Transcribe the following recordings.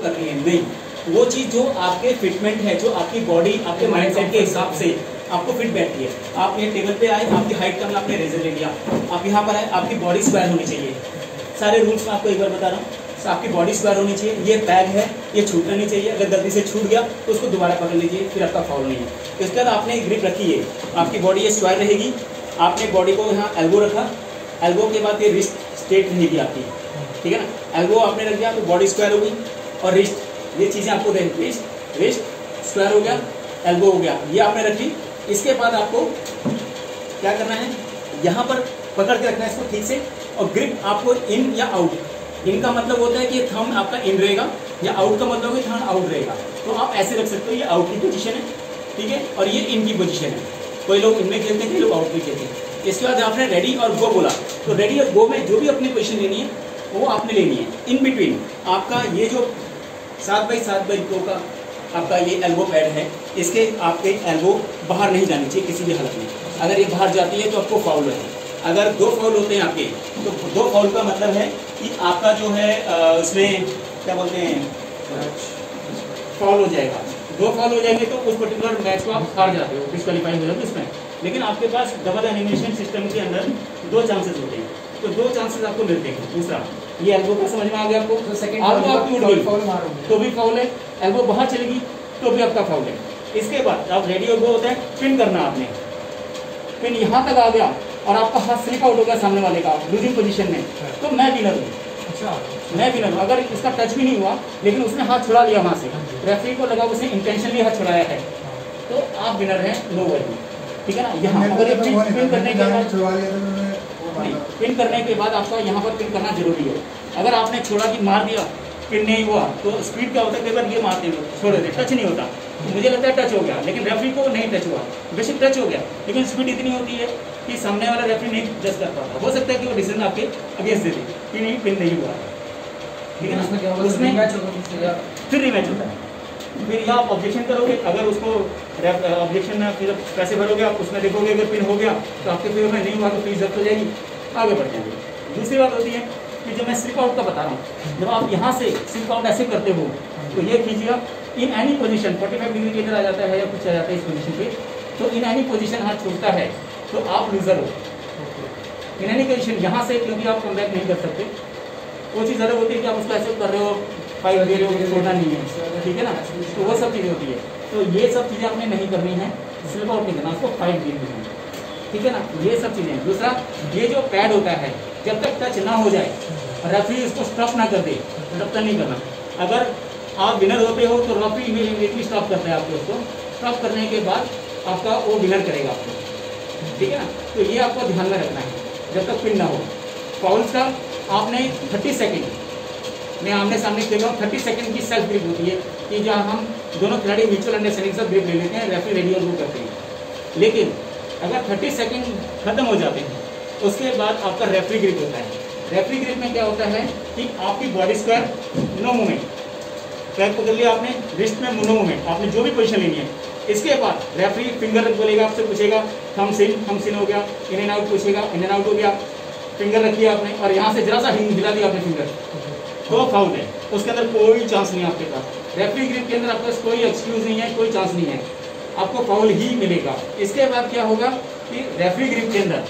करनी है, नहीं, वो चीज़ जो आपके फिटमेंट है, जो आपकी बॉडी आपके माइंडसेट के हिसाब से आपको फिट बैठती है। आप ये टेबल पे आए, आपकी हाइट कम, आपने रेजर ले लिया, आप यहाँ पर आए, आपकी बॉडी स्क्वायर होनी चाहिए। सारे रूल्स मैं आपको एक बार बता रहा हूँ। आपकी बॉडी स्क्वायर होनी चाहिए, ये बैग है, ये छूटना नहीं चाहिए, अगर गलती से छूट गया तो उसको दोबारा पकड़ लीजिए, फिर आपका फाउल नहीं है। इसके बाद आपने ग्रिप रखी है, आपकी बॉडी ये स्क्वायर रहेगी, आपने बॉडी को यहाँ एल्बो रखा, एल्बो के बाद ये रिस्ट स्ट्रेट रहेगी आपकी, ठीक है ना। एल्बो आपने रख दिया तो बॉडी स्क्वायर होगी, और रिस्ट, ये चीज़ें आपको दें, रिस्ट स्क्वायर हो गया, एल्बो हो गया, ये आपने रखी। इसके बाद आपको क्या करना है, यहाँ पर पकड़ के रखना है इसको ठीक से, और ग्रिप आपको इन या आउट, इन का मतलब होता है कि थंब आपका इन रहेगा, या आउट का मतलब है थंब आउट रहेगा। तो आप ऐसे रख सकते हो, ये आउट की पोजीशन है, ठीक है, और ये इन की पोजीशन है। कोई लोग इनमें खेलते हैं, कई लोग आउट में खेलते हैं। इसके बाद आपने रेडी और गो बोला, तो रेडी और गो में जो भी अपनी पोजीशन लेनी है वो आपने लेनी है। इन बिटवीन आपका ये जो 7x7x2 का आपका ये एल्बो पैड है, इसके आपके एल्बो बाहर नहीं जानी चाहिए किसी भी हालत में। अगर ये बाहर जाती है तो आपको फाउल है। अगर 2 फाउल होते हैं आपके, तो 2 फाउल का मतलब है कि आपका जो है उसमें क्या बोलते हैं, फाउल हो जाएगा। 2 फाउल हो जाएंगे तो उस पर्टिकुलर मैच को आप हार जाते हो, डिस्क्वालीफाई हो जाते हो उसमें। लेकिन आपके पास डबल एलिमिनेशन सिस्टम के अंदर 2 चांसेस होते हैं, तो 2 चांसेस आपको मिलते हैं। दूसरा, ये एल्बो का समझ में आ गया आपको, तो सेकंड आपकी उड़ गई तो भी फाउल है, एल्बो बाहर चलेगी तो भी आपका फाउल है। इसके बाद आप रेडी और गो होता है, पिन करना आपने, पिन यहाँ तक आ गया और आपका हाथ स्लिप आउट हो गया सामने वाले का लूजिंग पोजीशन में, तो मैं विनर हूँ। अच्छा, मैं विनर हूँ। अगर इसका टच भी नहीं हुआ लेकिन उसने हाथ छुड़ा लिया वहाँ से, रेफरी को लगा उसने इंटेंशनली हाथ छुड़ाया है, तो आप विनर हैं, नो वैल्यू, ठीक है ना। यहाँ अगर पिन करने के बाद, पिन करने के बाद आपका यहाँ पर पिन करना जरूरी है। अगर आपने छोड़ा कि मार दिया, पिन नहीं हुआ, तो स्पीड क्या होता है, कई बार ये मारते हैं, छोड़ देते, टच नहीं होता, तो मुझे लगता है टच हो गया, लेकिन रेफरी को नहीं टच हुआ, बेशक टच हो गया, लेकिन स्पीड इतनी होती है कि सामने वाला रेफरी नहीं जज कर पाता। हो सकता है कि वो डिसीजन आपके अगेंस्ट दे दे कि नहीं, पिन नहीं हुआ, ठीक है ना। उसमें फिर रिमैच होता है, फिर या आप ऑब्जेक्शन करोगे, अगर उसको ऑब्जेक्शन में फिर पैसे भरोगे आप, उसमें देखोगे अगर पिन हो गया तो आपके फेवर में नहीं हुआ तो फीस जब्त हो जाएगी, आगे बढ़ जाएंगे। दूसरी बात होती है कि जब मैं स्लिप आउट का बता रहा हूँ, जब आप यहाँ से स्लिप आउट ऐसे करते हो तो ये कीजिएगा, इन एनी पोजीशन 45 डिग्री के इधर आ जाता है या कुछ आ जाता है इस पोजीशन पे, तो इन एनी पोजीशन हाथ छूटता है तो आप लूजर हो। इन एनी पोजीशन यहाँ से, क्योंकि आप कमबैक नहीं कर सकते, वो चीज़ अलग होती है कि आप उसको ऐसे कर रहे हो, 5 दे रहे हो, छोड़ना नहीं है, ठीक है ना, तो वो सब चीज़ें होती है। तो ये सब चीज़ें आपने नहीं करनी है, स्लिप आउट नहीं करना, उसको 5 देनी है, ठीक है ना, ये सब चीज़ें। दूसरा, ये जो पैड होता है जब तक टच ना हो जाए, रेफरी इसको स्टॉप ना कर दे तब तक नहीं करना। अगर आप विनर होते हो तो रेफरी इमीडिएटली स्टॉप करता है आपको, उसको स्टॉप करने के बाद आपका वो विनर करेगा आपको, ठीक है ना। तो ये आपको ध्यान में रखना है जब तक पिन ना हो। फाउल्स का आपने 30 सेकेंड में आमने सामने खेल रहा हूँ, 30 सेकेंड की सेल्फ ग्रिप होती है कि जहाँ हम दोनों खिलाड़ी म्यूचुअल अंडरस्टैंडिंग से ग्रिप ले लेते हैं, रेफरी रेडी और वो करते हैं। लेकिन अगर 30 सेकेंड खत्म हो जाते हैं उसके बाद आपका रेफरी ग्रिप होता है। रेफरी ग्रिप में क्या होता है कि आपकी बॉडी स्क्वायर, नो मूवमेंट, पैर पकड़ लिया आपने, रिस्ट में नो मूवमेंट, आपने जो भी पोजीशन लेनी है। इसके बाद रेफरी फिंगर बोलेगा, आपसे पूछेगा थंब सिन हो गया, इन एंड आउट पूछेगा, इन एंड आउट हो गया, फिंगर रखी आपने और यहाँ से जरा सा हिला दिया आपने फिंगर, तो फाउल है, उसके अंदर कोई चांस नहीं है आपके पास। रेफरी ग्रिप के अंदर आपके पास कोई एक्सक्यूज नहीं है, कोई चांस नहीं है, आपको फाउल ही मिलेगा। इसके बाद क्या होगा कि रेफरी ग्रिप के अंदर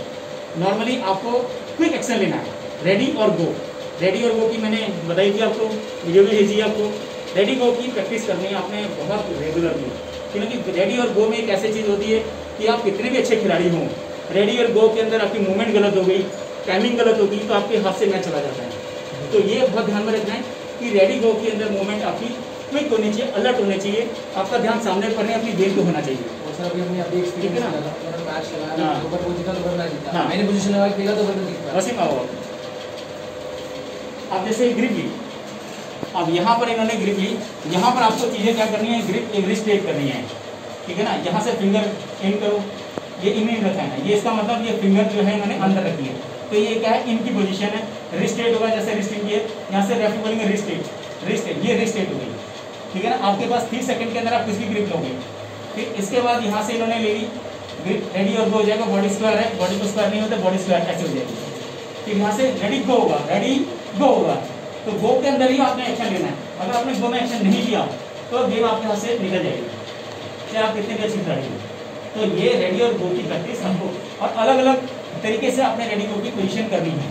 नॉर्मली आपको क्विक एक्शन लेना है, रेडी और गो। रेडी और गो की मैंने बताई थी आपको, वीडियो भी भेजी आपको। रेडी गो की प्रैक्टिस करनी है आपने बहुत रेगुलरली, क्योंकि रेडी और गो में एक ऐसी चीज़ होती है कि आप कितने भी अच्छे खिलाड़ी हों, रेडी और गो के अंदर आपकी मूवमेंट गलत हो गई, टाइमिंग गलत होगी तो आपके हाथ से मैच चला जाता है। तो ये बहुत ध्यान में रखना है कि रेडी गो के अंदर मूवमेंट आपकी क्विक होनी चाहिए, अलर्ट होने चाहिए, आपका ध्यान सामने पर नहीं, अपनी गेम पे होना चाहिए। ठीक है ना, वसीम आओ आप जैसे ग्रिप ली, अब यहाँ पर इन्होंने ग्रिप ली, यहाँ पर आपको चीज़ें क्या करनी है, ग्रिप एक रिस्ट टेक करनी है, ठीक है ना। यहाँ से फिंगर इन करो, ये इन रखा है ना, ये इसका मतलब ये फिंगर जो है इन्होंने अंदर रखी है, तो ये क्या है, इनकी पोजीशन है। रिस्ट टेक होगा, जैसे रिस्ट की है, यहाँ से रेफरी बोलेंगे रिस्ट टेक, ये रिस्ट टेक हो गई, ठीक है ना। आपके पास 30 सेकंड के अंदर आप किसकी ग्रिप लोगे, फिर इसके बाद यहाँ से इन्होंने ले ली ग्रिप, रेडी और गो हो जाएगा। बॉडी स्क्वायर है, बॉडी को स्क्वायर नहीं होता, बॉडी स्क्वायर ऐसे हो जाएगी। फिर यहाँ से रेडी गो होगा, रेडी गो होगा, तो गो के अंदर ही आपने एक्शन लेना है। अगर आपने गो में एक्शन नहीं लिया तो गेम आपके हाथ से निकल जाएगी, चाहे आप कितने भी अच्छी खिलाड़ी हो। तो ये रेडी और गो की प्रैक्टिस आपको और अलग अलग तरीके से अपने रेडी गो की पोजीशन करनी है।